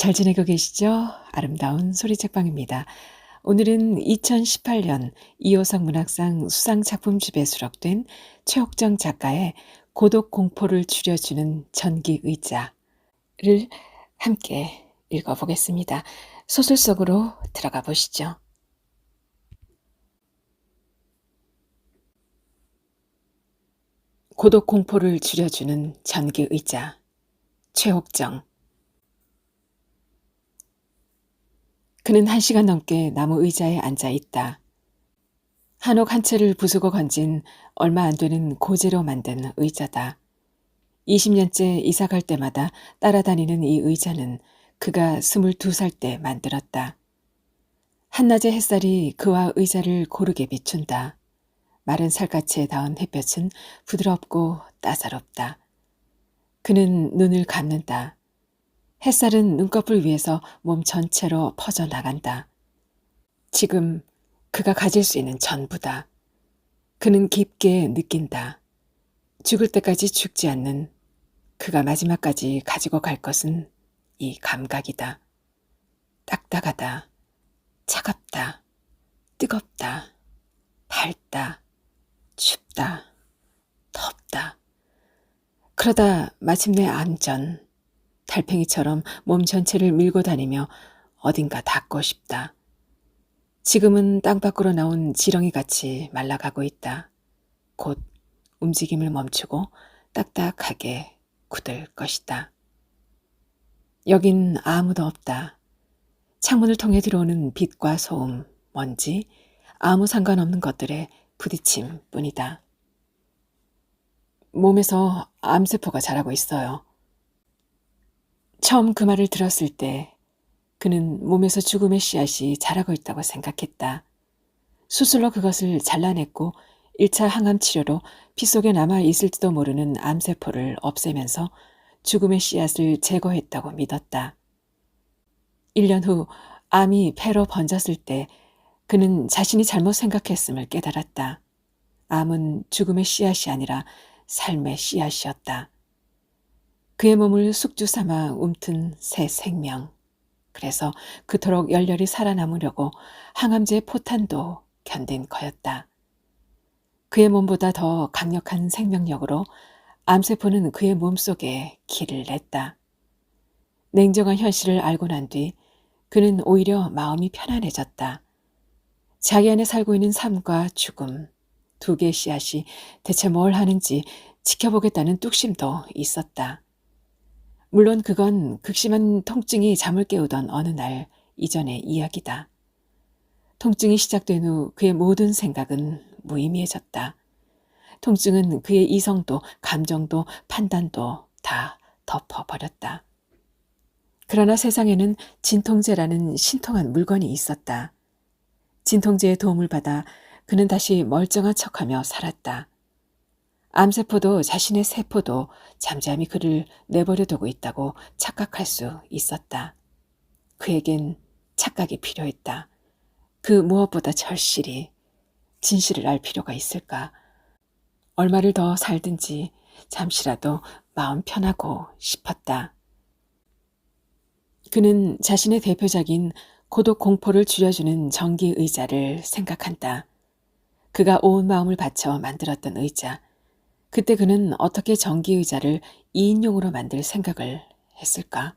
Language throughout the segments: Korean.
잘 지내고 계시죠? 아름다운 소리책방입니다. 오늘은 2018년 이호석 문학상 수상작품집에 수록된 최옥정 작가의 고독 공포를 줄여주는 전기 의자를 함께 읽어보겠습니다. 소설 속으로 들어가 보시죠. 고독 공포를 줄여주는 전기 의자. 최옥정. 그는 1시간 넘게 나무 의자에 앉아 있다. 한옥 한 채를 부수고 건진 얼마 안 되는 고재로 만든 의자다. 20년째 이사 갈 때마다 따라다니는 이 의자는 그가 22살 때 만들었다. 한낮의 햇살이 그와 의자를 고르게 비춘다. 마른 살갗에 닿은 햇볕은 부드럽고 따사롭다. 그는 눈을 감는다. 햇살은 눈꺼풀 위에서 몸 전체로 퍼져나간다. 지금 그가 가질 수 있는 전부다. 그는 깊게 느낀다. 죽을 때까지 죽지 않는, 그가 마지막까지 가지고 갈 것은 이 감각이다. 딱딱하다. 차갑다. 뜨겁다. 밝다. 춥다. 덥다. 그러다 마침내 암전. 달팽이처럼 몸 전체를 밀고 다니며 어딘가 닿고 싶다. 지금은 땅 밖으로 나온 지렁이같이 말라가고 있다. 곧 움직임을 멈추고 딱딱하게 굳을 것이다. 여긴 아무도 없다. 창문을 통해 들어오는 빛과 소음, 먼지, 아무 상관없는 것들의 부딪힘 뿐이다. 몸에서 암세포가 자라고 있어요. 처음 그 말을 들었을 때 그는 몸에서 죽음의 씨앗이 자라고 있다고 생각했다. 수술로 그것을 잘라냈고 1차 항암 치료로 피 속에 남아 있을지도 모르는 암세포를 없애면서 죽음의 씨앗을 제거했다고 믿었다. 1년 후 암이 폐로 번졌을 때 그는 자신이 잘못 생각했음을 깨달았다. 암은 죽음의 씨앗이 아니라 삶의 씨앗이었다. 그의 몸을 숙주 삼아 움튼 새 생명. 그래서 그토록 열렬히 살아남으려고 항암제의 포탄도 견딘 거였다. 그의 몸보다 더 강력한 생명력으로 암세포는 그의 몸속에 길을 냈다. 냉정한 현실을 알고 난 뒤 그는 오히려 마음이 편안해졌다. 자기 안에 살고 있는 삶과 죽음, 두 개의 씨앗이 대체 뭘 하는지 지켜보겠다는 뚝심도 있었다. 물론 그건 극심한 통증이 잠을 깨우던 어느 날 이전의 이야기다. 통증이 시작된 후 그의 모든 생각은 무의미해졌다. 통증은 그의 이성도 감정도 판단도 다 덮어버렸다. 그러나 세상에는 진통제라는 신통한 물건이 있었다. 진통제의 도움을 받아 그는 다시 멀쩡한 척하며 살았다. 암세포도 자신의 세포도 잠잠히 그를 내버려 두고 있다고 착각할 수 있었다. 그에겐 착각이 필요했다. 그 무엇보다 절실히 진실을 알 필요가 있을까? 얼마를 더 살든지 잠시라도 마음 편하고 싶었다. 그는 자신의 대표작인 고독 공포를 줄여주는 전기 의자를 생각한다. 그가 온 마음을 바쳐 만들었던 의자. 그때 그는 어떻게 전기 의자를 2인용으로 만들 생각을 했을까?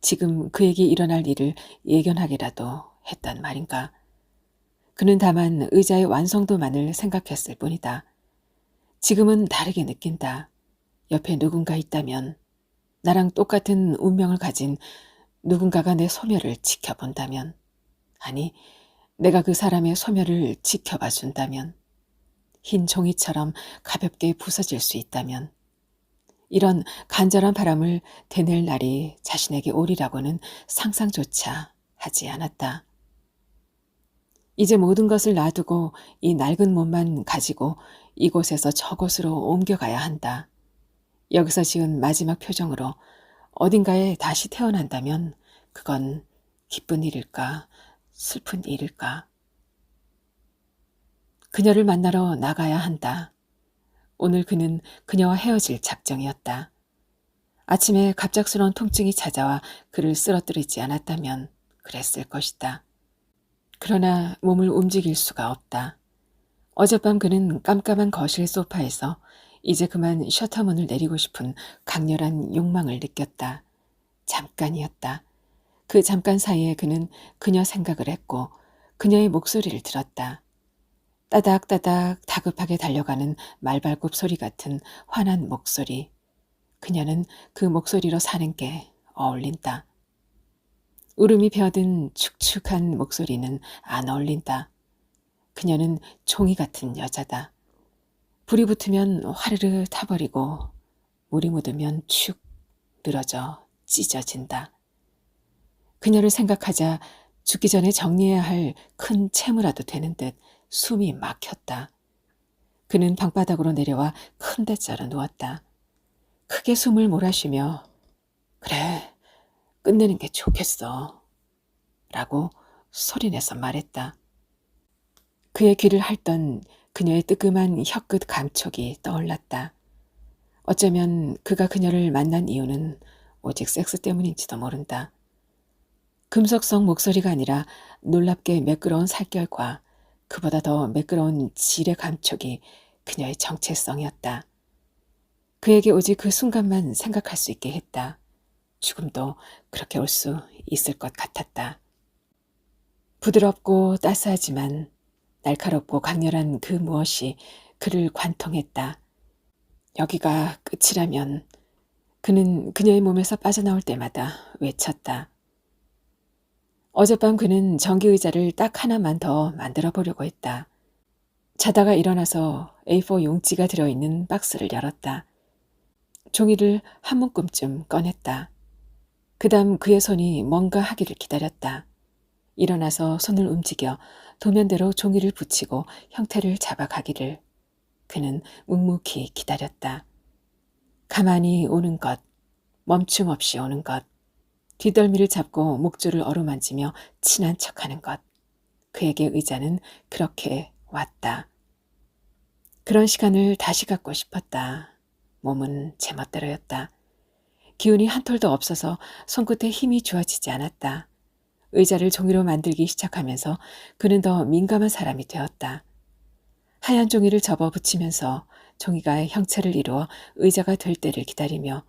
지금 그에게 일어날 일을 예견하기라도 했단 말인가? 그는 다만 의자의 완성도만을 생각했을 뿐이다. 지금은 다르게 느낀다. 옆에 누군가 있다면, 나랑 똑같은 운명을 가진 누군가가 내 소멸을 지켜본다면, 아니, 내가 그 사람의 소멸을 지켜봐 준다면, 흰 종이처럼 가볍게 부서질 수 있다면, 이런 간절한 바람을 되낼 날이 자신에게 오리라고는 상상조차 하지 않았다. 이제 모든 것을 놔두고 이 낡은 몸만 가지고 이곳에서 저곳으로 옮겨가야 한다. 여기서 지은 마지막 표정으로 어딘가에 다시 태어난다면 그건 기쁜 일일까, 슬픈 일일까. 그녀를 만나러 나가야 한다. 오늘 그는 그녀와 헤어질 작정이었다. 아침에 갑작스러운 통증이 찾아와 그를 쓰러뜨리지 않았다면 그랬을 것이다. 그러나 몸을 움직일 수가 없다. 어젯밤 그는 깜깜한 거실 소파에서 이제 그만 셔터문을 내리고 싶은 강렬한 욕망을 느꼈다. 잠깐이었다. 그 잠깐 사이에 그는 그녀 생각을 했고 그녀의 목소리를 들었다. 따닥따닥 다급하게 달려가는 말발굽 소리 같은 환한 목소리. 그녀는 그 목소리로 사는 게 어울린다. 울음이 배어든 축축한 목소리는 안 어울린다. 그녀는 종이 같은 여자다. 불이 붙으면 화르르 타버리고 물이 묻으면 축 늘어져 찢어진다. 그녀를 생각하자 죽기 전에 정리해야 할 큰 채무라도 되는 듯 숨이 막혔다. 그는 방바닥으로 내려와 큰 대자로 누웠다. 크게 숨을 몰아쉬며 그래, 끝내는 게 좋겠어 라고 소리내서 말했다. 그의 귀를 핥던 그녀의 뜨끔한 혀끝 감촉이 떠올랐다. 어쩌면 그가 그녀를 만난 이유는 오직 섹스 때문인지도 모른다. 금속성 목소리가 아니라 놀랍게 매끄러운 살결과 그보다 더 매끄러운 질의 감촉이 그녀의 정체성이었다. 그에게 오직 그 순간만 생각할 수 있게 했다. 죽음도 그렇게 올 수 있을 것 같았다. 부드럽고 따스하지만 날카롭고 강렬한 그 무엇이 그를 관통했다. 여기가 끝이라면 그는 그녀의 몸에서 빠져나올 때마다 외쳤다. 어젯밤 그는 전기의자를 딱 하나만 더 만들어 보려고 했다. 자다가 일어나서 A4 용지가 들어있는 박스를 열었다. 종이를 한 묶음쯤 꺼냈다. 그 다음 그의 손이 뭔가 하기를 기다렸다. 일어나서 손을 움직여 도면대로 종이를 붙이고 형태를 잡아가기를. 그는 묵묵히 기다렸다. 가만히 오는 것, 멈춤 없이 오는 것, 뒷덜미를 잡고 목줄을 어루만지며 친한 척하는 것. 그에게 의자는 그렇게 왔다. 그런 시간을 다시 갖고 싶었다. 몸은 제멋대로였다. 기운이 한 톨도 없어서 손끝에 힘이 좋아지지 않았다. 의자를 종이로 만들기 시작하면서 그는 더 민감한 사람이 되었다. 하얀 종이를 접어 붙이면서 종이가 형체를 이루어 의자가 될 때를 기다리며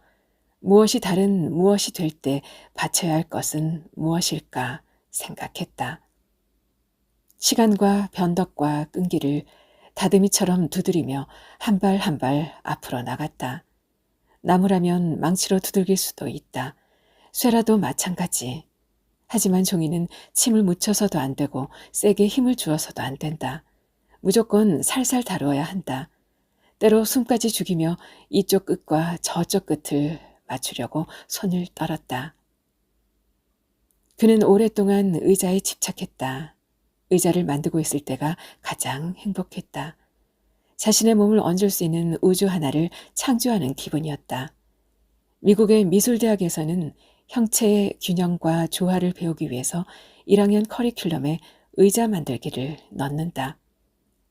무엇이 다른 무엇이 될 때 바쳐야 할 것은 무엇일까 생각했다. 시간과 변덕과 끈기를 다듬이처럼 두드리며 한 발 한 발 앞으로 나갔다. 나무라면 망치로 두들길 수도 있다. 쇠라도 마찬가지. 하지만 종이는 침을 묻혀서도 안 되고 세게 힘을 주어서도 안 된다. 무조건 살살 다루어야 한다. 때로 숨까지 죽이며 이쪽 끝과 저쪽 끝을 맞추려고 손을 떨었다. 그는 오랫동안 의자에 집착했다. 의자를 만들고 있을 때가 가장 행복했다. 자신의 몸을 얹을 수 있는 우주 하나를 창조하는 기분이었다. 미국의 미술대학에서는 형체의 균형과 조화를 배우기 위해서 1학년 커리큘럼에 의자 만들기를 넣는다.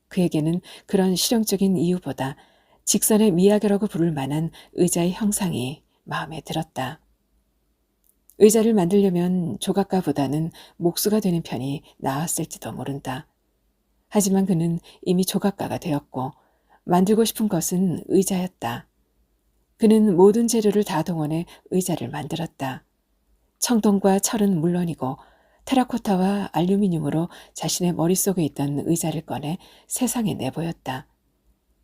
그에게는 그런 실용적인 이유보다 직선의 미학이라고 부를 만한 의자의 형상이 마음에 들었다. 의자를 만들려면 조각가보다는 목수가 되는 편이 나았을지도 모른다. 하지만 그는 이미 조각가가 되었고 만들고 싶은 것은 의자였다. 그는 모든 재료를 다 동원해 의자를 만들었다. 청동과 철은 물론이고 테라코타와 알루미늄으로 자신의 머릿속에 있던 의자를 꺼내 세상에 내보였다.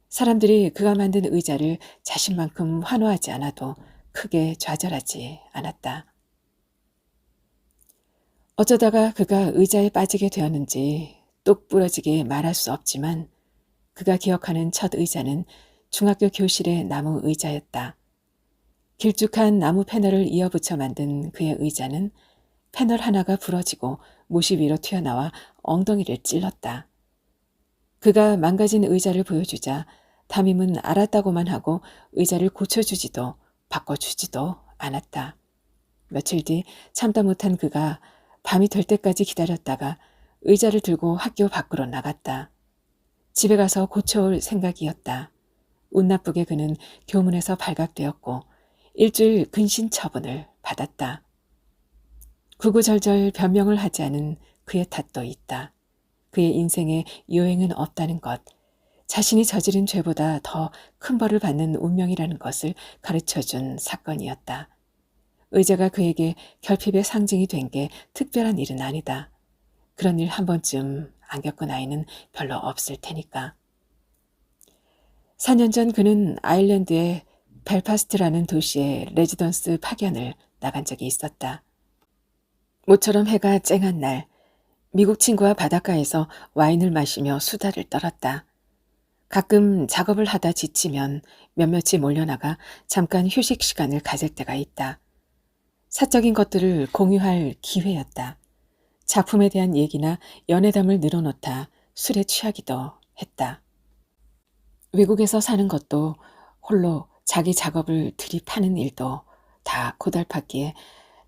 사람들이 그가 만든 의자를 자신만큼 환호하지 않아도 크게 좌절하지 않았다. 어쩌다가 그가 의자에 빠지게 되었는지 똑 부러지게 말할 수 없지만 그가 기억하는 첫 의자는 중학교 교실의 나무 의자였다. 길쭉한 나무 패널을 이어붙여 만든 그의 의자는 패널 하나가 부러지고 못이 위로 튀어나와 엉덩이를 찔렀다. 그가 망가진 의자를 보여주자 담임은 알았다고만 하고 의자를 고쳐주지도 바꿔주지도 않았다. 며칠 뒤 참다 못한 그가 밤이 될 때까지 기다렸다가 의자를 들고 학교 밖으로 나갔다. 집에 가서 고쳐올 생각이었다. 운 나쁘게 그는 교문에서 발각되었고 일주일 근신 처분을 받았다. 구구절절 변명을 하지 않은 그의 탓도 있다. 그의 인생에 요행은 없다는 것, 자신이 저지른 죄보다 더 큰 벌을 받는 운명이라는 것을 가르쳐준 사건이었다. 의자가 그에게 결핍의 상징이 된 게 특별한 일은 아니다. 그런 일 한 번쯤 안 겪은 아이는 별로 없을 테니까. 4년 전 그는 아일랜드의 벨파스트라는 도시에 레지던스 파견을 나간 적이 있었다. 모처럼 해가 쨍한 날, 미국 친구와 바닷가에서 와인을 마시며 수다를 떨었다. 가끔 작업을 하다 지치면 몇몇이 몰려나가 잠깐 휴식 시간을 가질 때가 있다. 사적인 것들을 공유할 기회였다. 작품에 대한 얘기나 연애담을 늘어놓다 술에 취하기도 했다. 외국에서 사는 것도 홀로 자기 작업을 들이파는 일도 다 고달팠기에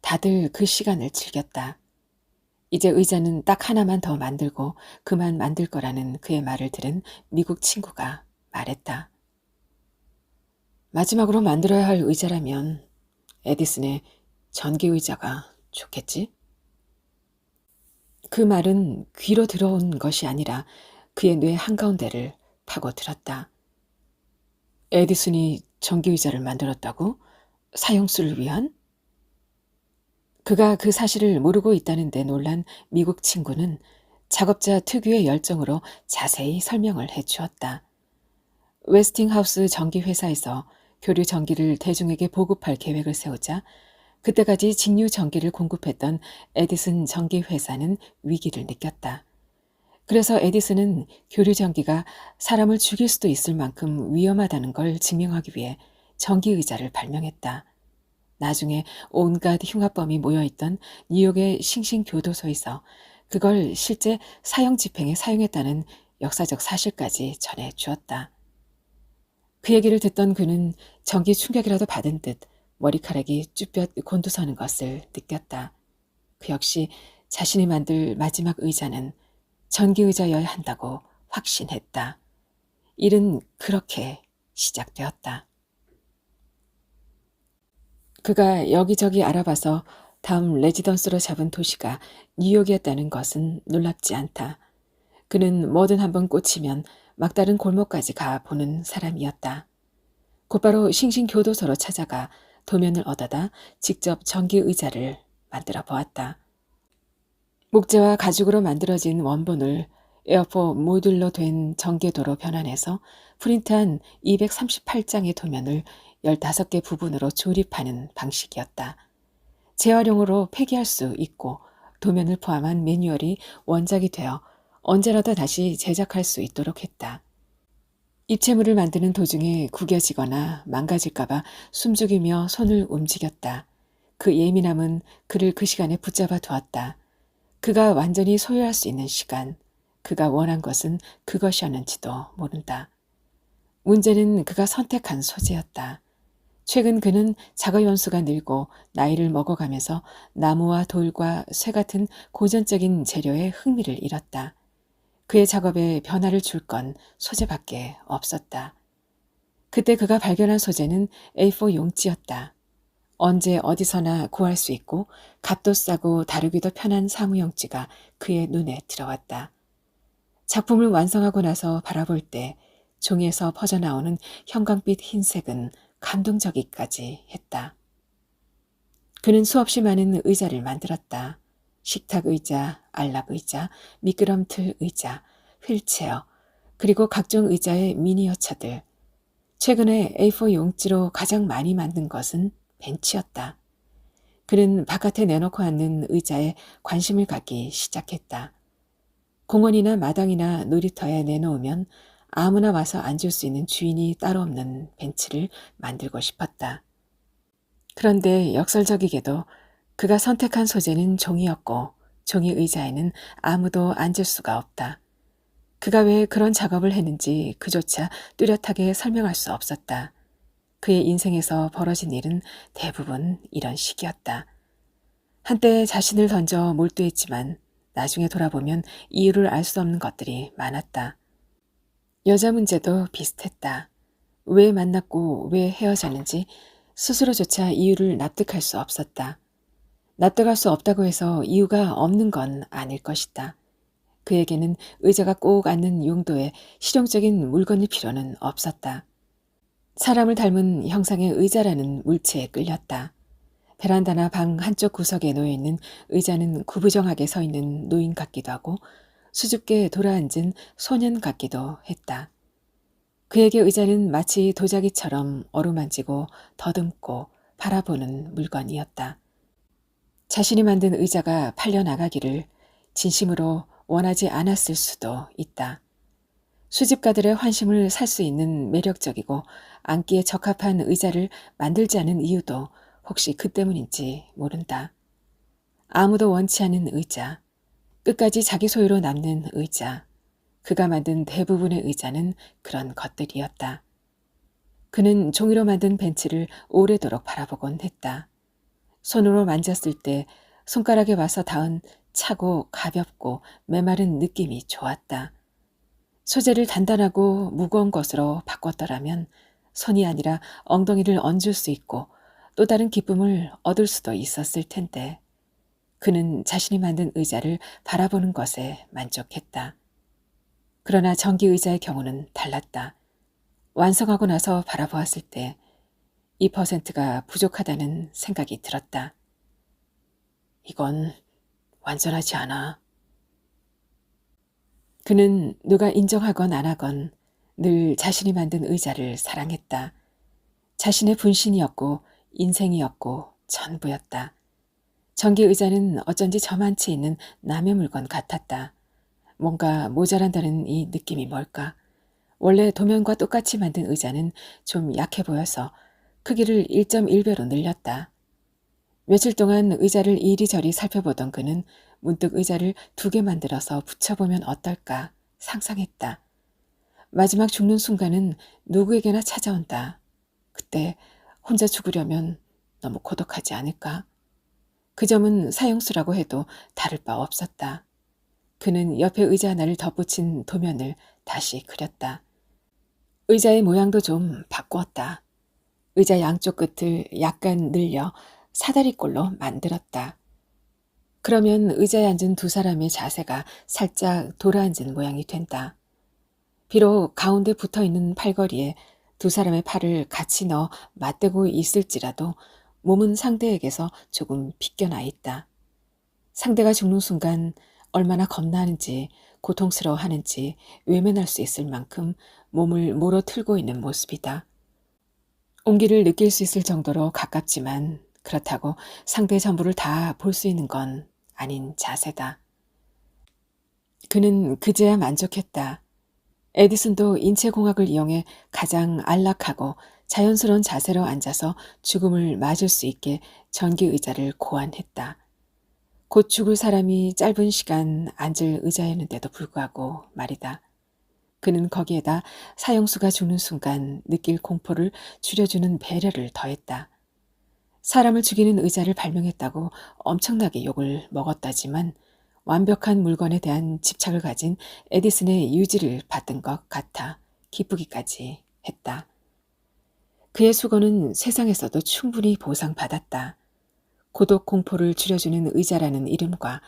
다들 그 시간을 즐겼다. 이제 의자는 딱 하나만 더 만들고 그만 만들 거라는 그의 말을 들은 미국 친구가 말했다. 마지막으로 만들어야 할 의자라면 에디슨의 전기 의자가 좋겠지? 그 말은 귀로 들어온 것이 아니라 그의 뇌 한가운데를 파고들었다. 에디슨이 전기 의자를 만들었다고? 사형수를 위한? 그가 그 사실을 모르고 있다는 데 놀란 미국 친구는 작업자 특유의 열정으로 자세히 설명을 해주었다. 웨스팅하우스 전기회사에서 교류 전기를 대중에게 보급할 계획을 세우자 그때까지 직류 전기를 공급했던 에디슨 전기회사는 위기를 느꼈다. 그래서 에디슨은 교류 전기가 사람을 죽일 수도 있을 만큼 위험하다는 걸 증명하기 위해 전기의자를 발명했다. 나중에 온갖 흉악범이 모여있던 뉴욕의 싱싱교도소에서 그걸 실제 사형 집행에 사용했다는 역사적 사실까지 전해주었다. 그 얘기를 듣던 그는 전기 충격이라도 받은 듯 머리카락이 쭈뼛 곤두서는 것을 느꼈다. 그 역시 자신이 만들 마지막 의자는 전기의자여야 한다고 확신했다. 일은 그렇게 시작되었다. 그가 여기저기 알아봐서 다음 레지던스로 잡은 도시가 뉴욕이었다는 것은 놀랍지 않다. 그는 뭐든 한번 꽂히면 막다른 골목까지 가보는 사람이었다. 곧바로 싱싱교도소로 찾아가 도면을 얻어다 직접 전기의자를 만들어 보았다. 목재와 가죽으로 만들어진 원본을 에어포 모듈로 된 전개도로 변환해서 프린트한 238장의 도면을 15개 부분으로 조립하는 방식이었다. 재활용으로 폐기할 수 있고 도면을 포함한 매뉴얼이 원작이 되어 언제라도 다시 제작할 수 있도록 했다. 입체물을 만드는 도중에 구겨지거나 망가질까봐 숨죽이며 손을 움직였다. 그 예민함은 그를 그 시간에 붙잡아 두었다. 그가 완전히 소유할 수 있는 시간, 그가 원한 것은 그것이었는지도 모른다. 문제는 그가 선택한 소재였다. 최근 그는 작업 연수가 늘고 나이를 먹어가면서 나무와 돌과 쇠 같은 고전적인 재료에 흥미를 잃었다. 그의 작업에 변화를 줄 건 소재밖에 없었다. 그때 그가 발견한 소재는 A4 용지였다. 언제 어디서나 구할 수 있고 값도 싸고 다루기도 편한 사무용지가 그의 눈에 들어왔다. 작품을 완성하고 나서 바라볼 때 종이에서 퍼져나오는 형광빛 흰색은 감동적이까지 했다. 그는 수없이 많은 의자를 만들었다. 식탁의자, 안락의자, 미끄럼틀 의자, 휠체어, 그리고 각종 의자의 미니어처들. 최근에 A4 용지로 가장 많이 만든 것은 벤치였다. 그는 바깥에 내놓고 앉는 의자에 관심을 갖기 시작했다. 공원이나 마당이나 놀이터에 내놓으면 아무나 와서 앉을 수 있는 주인이 따로 없는 벤치를 만들고 싶었다. 그런데 역설적이게도 그가 선택한 소재는 종이였고 종이 의자에는 아무도 앉을 수가 없다. 그가 왜 그런 작업을 했는지 그조차 뚜렷하게 설명할 수 없었다. 그의 인생에서 벌어진 일은 대부분 이런 식이었다. 한때 자신을 던져 몰두했지만 나중에 돌아보면 이유를 알 수 없는 것들이 많았다. 여자 문제도 비슷했다. 왜 만났고 왜 헤어졌는지 스스로조차 이유를 납득할 수 없었다. 납득할 수 없다고 해서 이유가 없는 건 아닐 것이다. 그에게는 의자가 꼭 앉는 용도의 실용적인 물건일 필요는 없었다. 사람을 닮은 형상의 의자라는 물체에 끌렸다. 베란다나 방 한쪽 구석에 놓여있는 의자는 구부정하게 서 있는 노인 같기도 하고 수줍게 돌아앉은 소년 같기도 했다. 그에게 의자는 마치 도자기처럼 어루만지고 더듬고 바라보는 물건이었다. 자신이 만든 의자가 팔려나가기를 진심으로 원하지 않았을 수도 있다. 수집가들의 환심을 살 수 있는 매력적이고 앉기에 적합한 의자를 만들지 않은 이유도 혹시 그 때문인지 모른다. 아무도 원치 않는 의자, 끝까지 자기 소유로 남는 의자, 그가 만든 대부분의 의자는 그런 것들이었다. 그는 종이로 만든 벤치를 오래도록 바라보곤 했다. 손으로 만졌을 때 손가락에 와서 닿은 차고 가볍고 메마른 느낌이 좋았다. 소재를 단단하고 무거운 것으로 바꿨더라면 손이 아니라 엉덩이를 얹을 수 있고 또 다른 기쁨을 얻을 수도 있었을 텐데 그는 자신이 만든 의자를 바라보는 것에 만족했다. 그러나 전기 의자의 경우는 달랐다. 완성하고 나서 바라보았을 때 2%가 부족하다는 생각이 들었다. 이건 완전하지 않아. 그는 누가 인정하건 안 하건 늘 자신이 만든 의자를 사랑했다. 자신의 분신이었고 인생이었고 전부였다. 전기 의자는 어쩐지 저만치 있는 남의 물건 같았다. 뭔가 모자란다는 이 느낌이 뭘까? 원래 도면과 똑같이 만든 의자는 좀 약해 보여서 크기를 1.1배로 늘렸다. 며칠 동안 의자를 이리저리 살펴보던 그는 문득 의자를 2개 만들어서 붙여보면 어떨까 상상했다. 마지막 죽는 순간은 누구에게나 찾아온다. 그때 혼자 죽으려면 너무 고독하지 않을까? 그 점은 사형수라고 해도 다를 바 없었다. 그는 옆에 의자 하나를 덧붙인 도면을 다시 그렸다. 의자의 모양도 좀 바꾸었다. 의자 양쪽 끝을 약간 늘려 사다리꼴로 만들었다. 그러면 의자에 앉은 두 사람의 자세가 살짝 돌아앉은 모양이 된다. 비록 가운데 붙어있는 팔걸이에 두 사람의 팔을 같이 넣어 맞대고 있을지라도 몸은 상대에게서 조금 빗겨나 있다. 상대가 죽는 순간 얼마나 겁나는지 고통스러워하는지 외면할 수 있을 만큼 몸을 몰어 틀고 있는 모습이다. 온기를 느낄 수 있을 정도로 가깝지만 그렇다고 상대의 전부를 다 볼 수 있는 건 아닌 자세다. 그는 그제야 만족했다. 에디슨도 인체공학을 이용해 가장 안락하고 자연스러운 자세로 앉아서 죽음을 맞을 수 있게 전기 의자를 고안했다. 곧 죽을 사람이 짧은 시간 앉을 의자였는데도 불구하고 말이다. 그는 거기에다 사형수가 죽는 순간 느낄 공포를 줄여주는 배려를 더했다. 사람을 죽이는 의자를 발명했다고 엄청나게 욕을 먹었다지만 완벽한 물건에 대한 집착을 가진 에디슨의 유지를 받은 것 같아 기쁘기까지 했다. 그의 수고는 세상에서도 충분히 보상받았다. 고독 공포를 줄여주는 의자라는 이름과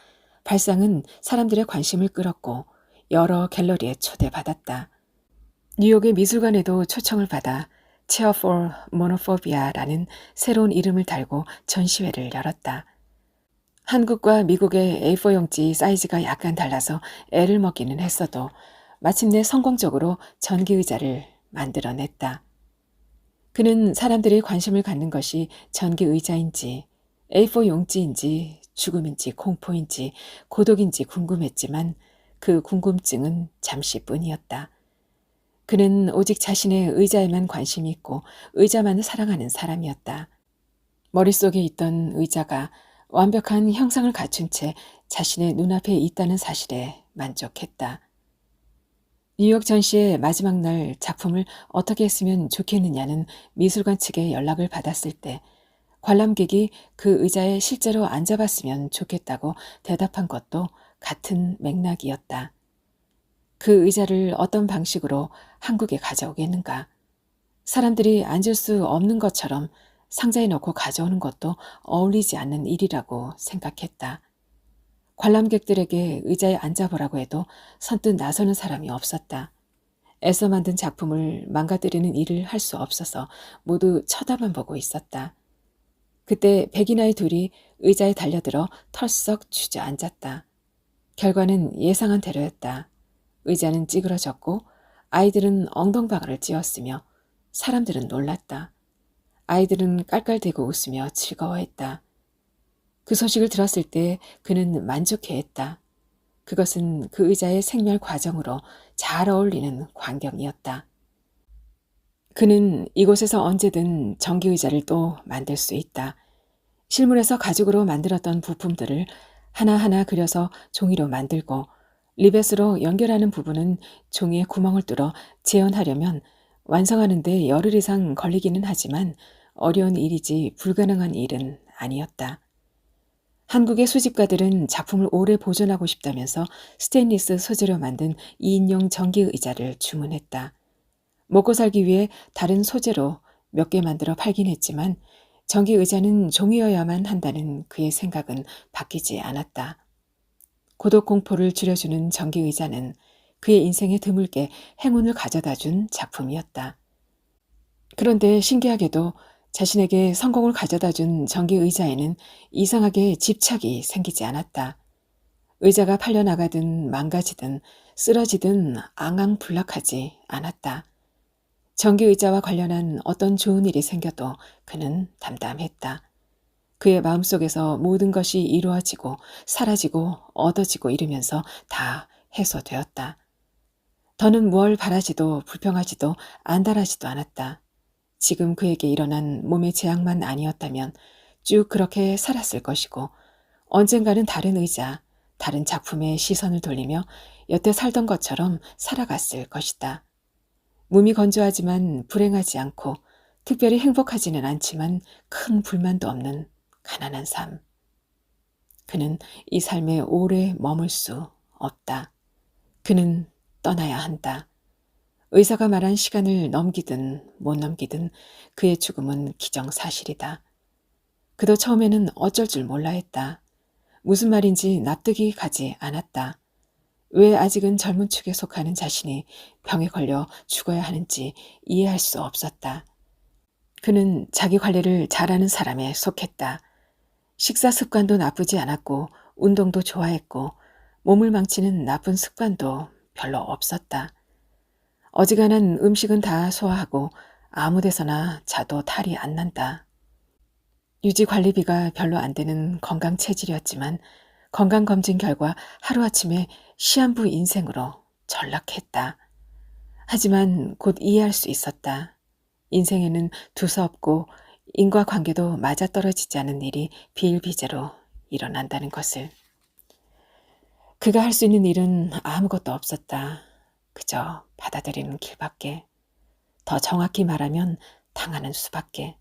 발상은 사람들의 관심을 끌었고 여러 갤러리에 초대받았다. 뉴욕의 미술관에도 초청을 받아 Chair for Monophobia라는 새로운 이름을 달고 전시회를 열었다. 한국과 미국의 A4 용지 사이즈가 약간 달라서 애를 먹기는 했어도 마침내 성공적으로 전기의자를 만들어냈다. 그는 사람들이 관심을 갖는 것이 전기의자인지 A4 용지인지 죽음인지 공포인지 고독인지 궁금했지만 그 궁금증은 잠시뿐이었다. 그는 오직 자신의 의자에만 관심이 있고 의자만을 사랑하는 사람이었다. 머릿속에 있던 의자가 완벽한 형상을 갖춘 채 자신의 눈앞에 있다는 사실에 만족했다. 뉴욕 전시의 마지막 날 작품을 어떻게 했으면 좋겠느냐는 미술관 측에 연락을 받았을 때 관람객이 그 의자에 실제로 앉아봤으면 좋겠다고 대답한 것도 같은 맥락이었다. 그 의자를 어떤 방식으로 한국에 가져오겠는가? 사람들이 앉을 수 없는 것처럼 상자에 넣고 가져오는 것도 어울리지 않는 일이라고 생각했다. 관람객들에게 의자에 앉아보라고 해도 선뜻 나서는 사람이 없었다. 애써 만든 작품을 망가뜨리는 일을 할 수 없어서 모두 쳐다만 보고 있었다. 그때 백인아이 둘이 의자에 달려들어 털썩 주저앉았다. 결과는 예상한 대로였다. 의자는 찌그러졌고 아이들은 엉덩방아를 찧었으며 사람들은 놀랐다. 아이들은 깔깔대고 웃으며 즐거워했다. 그 소식을 들었을 때 그는 만족해했다. 그것은 그 의자의 생멸 과정으로 잘 어울리는 광경이었다. 그는 이곳에서 언제든 전기의자를 또 만들 수 있다. 실물에서 가죽으로 만들었던 부품들을 하나하나 그려서 종이로 만들고 리벳으로 연결하는 부분은 종이에 구멍을 뚫어 재현하려면 완성하는 데 열흘 이상 걸리기는 하지만 어려운 일이지 불가능한 일은 아니었다. 한국의 수집가들은 작품을 오래 보존하고 싶다면서 스테인리스 소재로 만든 2인용 전기의자를 주문했다. 먹고 살기 위해 다른 소재로 몇 개 만들어 팔긴 했지만 전기의자는 종이여야만 한다는 그의 생각은 바뀌지 않았다. 고독 공포를 줄여주는 전기의자는 그의 인생에 드물게 행운을 가져다 준 작품이었다. 그런데 신기하게도 자신에게 성공을 가져다 준 전기의자에는 이상하게 집착이 생기지 않았다. 의자가 팔려나가든 망가지든 쓰러지든 앙앙불락하지 않았다. 전기의자와 관련한 어떤 좋은 일이 생겨도 그는 담담했다. 그의 마음속에서 모든 것이 이루어지고 사라지고 얻어지고 이르면서 다 해소되었다. 더는 뭘 바라지도 불평하지도 안달하지도 않았다. 지금 그에게 일어난 몸의 재앙만 아니었다면 쭉 그렇게 살았을 것이고 언젠가는 다른 의자, 다른 작품에 시선을 돌리며 여태 살던 것처럼 살아갔을 것이다. 몸이 건조하지만 불행하지 않고 특별히 행복하지는 않지만 큰 불만도 없는 가난한 삶. 그는 이 삶에 오래 머물 수 없다. 그는 떠나야 한다. 의사가 말한 시간을 넘기든 못 넘기든 그의 죽음은 기정사실이다. 그도 처음에는 어쩔 줄 몰라 했다. 무슨 말인지 납득이 가지 않았다. 왜 아직은 젊은 축에 속하는 자신이 병에 걸려 죽어야 하는지 이해할 수 없었다. 그는 자기 관리를 잘하는 사람에 속했다. 식사 습관도 나쁘지 않았고 운동도 좋아했고 몸을 망치는 나쁜 습관도 별로 없었다. 어지간한 음식은 다 소화하고 아무 데서나 자도 탈이 안 난다. 유지 관리비가 별로 안 되는 건강 체질이었지만 건강검진 결과 하루아침에 시한부 인생으로 전락했다. 하지만 곧 이해할 수 있었다. 인생에는 두서없고 인과관계도 맞아떨어지지 않은 일이 비일비재로 일어난다는 것을. 그가 할 수 있는 일은 아무것도 없었다. 그저 받아들이는 길밖에. 더 정확히 말하면 당하는 수밖에.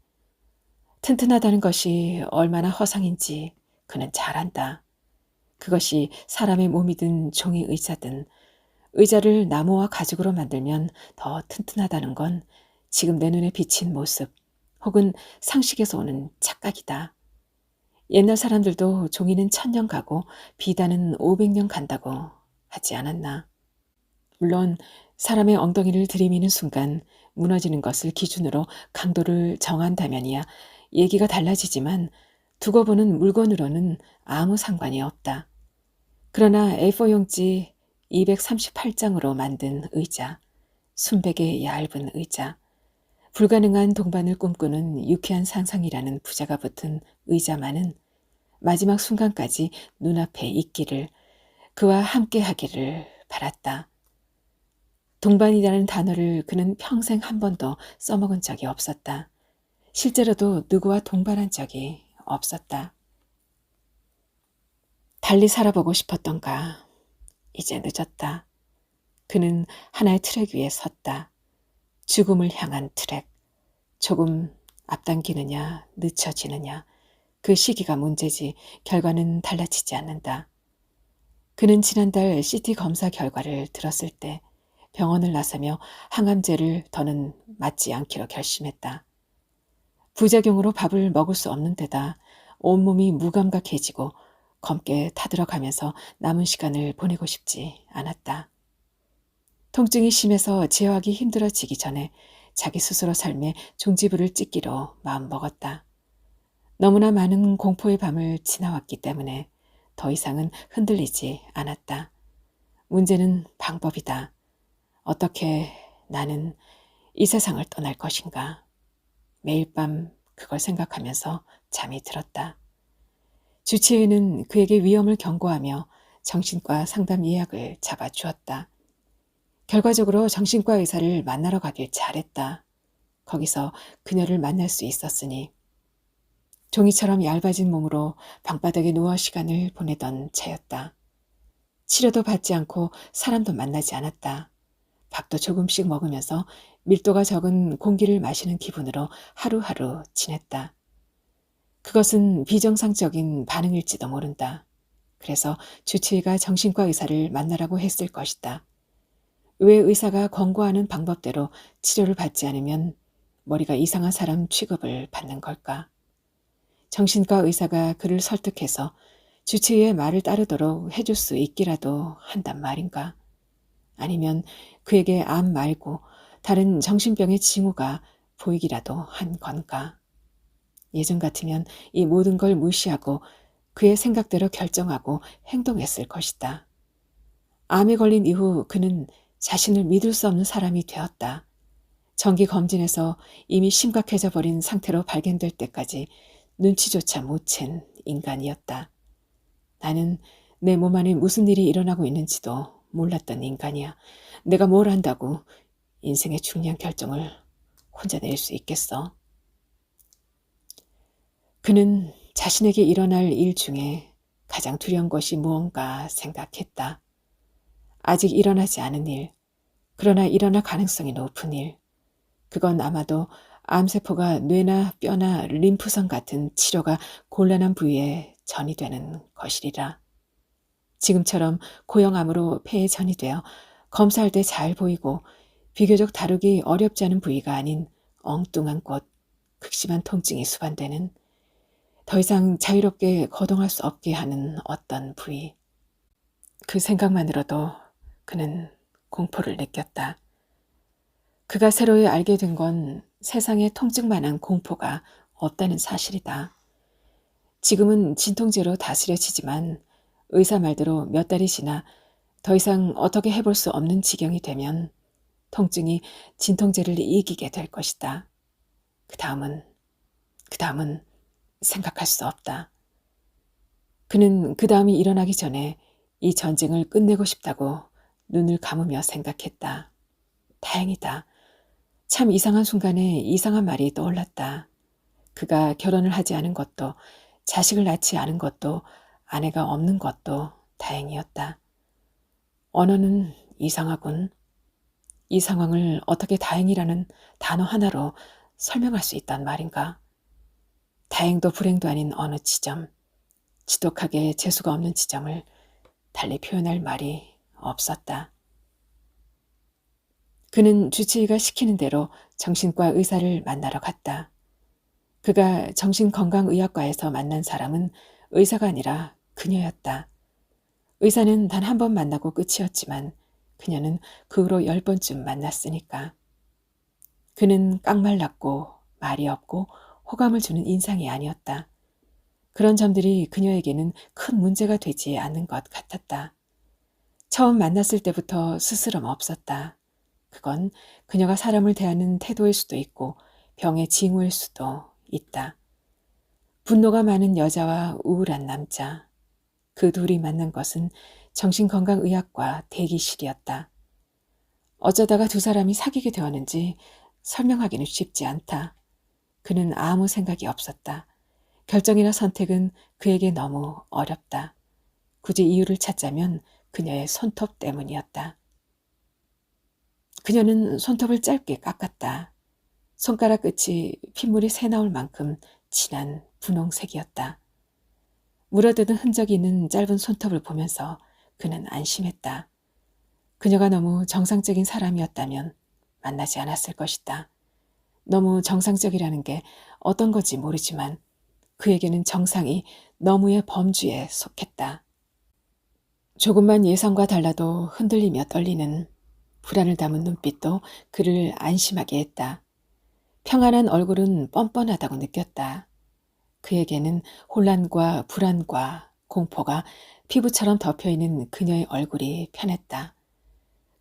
튼튼하다는 것이 얼마나 허상인지 그는 잘 안다. 그것이 사람의 몸이든 종이 의자든 의자를 나무와 가죽으로 만들면 더 튼튼하다는 건 지금 내 눈에 비친 모습 혹은 상식에서 오는 착각이다. 옛날 사람들도 종이는 1000년 가고 비단은 500년 간다고 하지 않았나. 물론 사람의 엉덩이를 들이미는 순간 무너지는 것을 기준으로 강도를 정한다면이야 얘기가 달라지지만 두고 보는 물건으로는 아무 상관이 없다. 그러나 A4용지 238장으로 만든 의자, 순백의 얇은 의자, 불가능한 동반을 꿈꾸는 유쾌한 상상이라는 부자가 붙은 의자만은 마지막 순간까지 눈앞에 있기를, 그와 함께하기를 바랐다. 동반이라는 단어를 그는 평생 한 번도 써먹은 적이 없었다. 실제로도 누구와 동반한 적이 없었다. 달리 살아보고 싶었던가. 이제 늦었다. 그는 하나의 트랙 위에 섰다. 죽음을 향한 트랙. 조금 앞당기느냐 늦춰지느냐 그 시기가 문제지 결과는 달라지지 않는다. 그는 지난달 CT 검사 결과를 들었을 때 병원을 나서며 항암제를 더는 맞지 않기로 결심했다. 부작용으로 밥을 먹을 수 없는 데다 온몸이 무감각해지고 검게 타들어가면서 남은 시간을 보내고 싶지 않았다. 통증이 심해서 제어하기 힘들어지기 전에 자기 스스로 삶의 종지부를 찍기로 마음먹었다. 너무나 많은 공포의 밤을 지나왔기 때문에 더 이상은 흔들리지 않았다. 문제는 방법이다. 어떻게 나는 이 세상을 떠날 것인가. 매일 밤 그걸 생각하면서 잠이 들었다. 주치의는 그에게 위험을 경고하며 정신과 상담 예약을 잡아주었다. 결과적으로 정신과 의사를 만나러 가길 잘했다. 거기서 그녀를 만날 수 있었으니 종이처럼 얇아진 몸으로 방바닥에 누워 시간을 보내던 채였다. 치료도 받지 않고 사람도 만나지 않았다. 밥도 조금씩 먹으면서 밀도가 적은 공기를 마시는 기분으로 하루하루 지냈다. 그것은 비정상적인 반응일지도 모른다. 그래서 주치의가 정신과 의사를 만나라고 했을 것이다. 왜 의사가 권고하는 방법대로 치료를 받지 않으면 머리가 이상한 사람 취급을 받는 걸까? 정신과 의사가 그를 설득해서 주치의의 말을 따르도록 해줄 수 있기라도 한단 말인가? 아니면 그에게 암 말고 다른 정신병의 징후가 보이기라도 한 건가? 예전 같으면 이 모든 걸 무시하고 그의 생각대로 결정하고 행동했을 것이다. 암에 걸린 이후 그는 자신을 믿을 수 없는 사람이 되었다. 정기 검진에서 이미 심각해져 버린 상태로 발견될 때까지 눈치조차 못 챈 인간이었다. 나는 내 몸 안에 무슨 일이 일어나고 있는지도 몰랐던 인간이야. 내가 뭘 한다고 인생의 중요한 결정을 혼자 내릴 수 있겠어? 그는 자신에게 일어날 일 중에 가장 두려운 것이 무언가 생각했다. 아직 일어나지 않은 일, 그러나 일어날 가능성이 높은 일. 그건 아마도 암세포가 뇌나 뼈나 림프선 같은 치료가 곤란한 부위에 전이되는 것이리라. 지금처럼 고형암으로 폐에 전이되어 검사할 때 잘 보이고 비교적 다루기 어렵지 않은 부위가 아닌 엉뚱한 곳, 극심한 통증이 수반되는 더 이상 자유롭게 거동할 수 없게 하는 어떤 부위. 그 생각만으로도 그는 공포를 느꼈다. 그가 새로이 알게 된 건 세상에 통증만한 공포가 없다는 사실이다. 지금은 진통제로 다스려지지만 의사 말대로 몇 달이 지나 더 이상 어떻게 해볼 수 없는 지경이 되면 통증이 진통제를 이기게 될 것이다. 그 다음은 생각할 수 없다. 그는 그 다음이 일어나기 전에 이 전쟁을 끝내고 싶다고 눈을 감으며 생각했다. 다행이다. 참 이상한 순간에 이상한 말이 떠올랐다. 그가 결혼을 하지 않은 것도 자식을 낳지 않은 것도 아내가 없는 것도 다행이었다. 언어는 이상하군. 이 상황을 어떻게 다행이라는 단어 하나로 설명할 수 있단 말인가? 다행도 불행도 아닌 어느 지점, 지독하게 재수가 없는 지점을 달리 표현할 말이 없었다. 그는 주치의가 시키는 대로 정신과 의사를 만나러 갔다. 그가 정신건강의학과에서 만난 사람은 의사가 아니라 그녀였다. 의사는 단 한 번 만나고 끝이었지만 그녀는 그 후로 10번쯤 만났으니까. 그는 깡말랐고 말이 없고 호감을 주는 인상이 아니었다. 그런 점들이 그녀에게는 큰 문제가 되지 않는 것 같았다. 처음 만났을 때부터 스스럼 없었다. 그건 그녀가 사람을 대하는 태도일 수도 있고 병의 징후일 수도 있다. 분노가 많은 여자와 우울한 남자. 그 둘이 만난 것은 정신건강의학과 대기실이었다. 어쩌다가 두 사람이 사귀게 되었는지 설명하기는 쉽지 않다. 그는 아무 생각이 없었다. 결정이나 선택은 그에게 너무 어렵다. 굳이 이유를 찾자면 그녀의 손톱 때문이었다. 그녀는 손톱을 짧게 깎았다. 손가락 끝이 핏물이 새나올 만큼 진한 분홍색이었다. 물어뜯은 흔적이 있는 짧은 손톱을 보면서 그는 안심했다. 그녀가 너무 정상적인 사람이었다면 만나지 않았을 것이다. 너무 정상적이라는 게 어떤 건지 모르지만 그에게는 정상이 너무의 범주에 속했다. 조금만 예상과 달라도 흔들리며 떨리는 불안을 담은 눈빛도 그를 안심하게 했다. 평안한 얼굴은 뻔뻔하다고 느꼈다. 그에게는 혼란과 불안과 공포가 피부처럼 덮여있는 그녀의 얼굴이 편했다.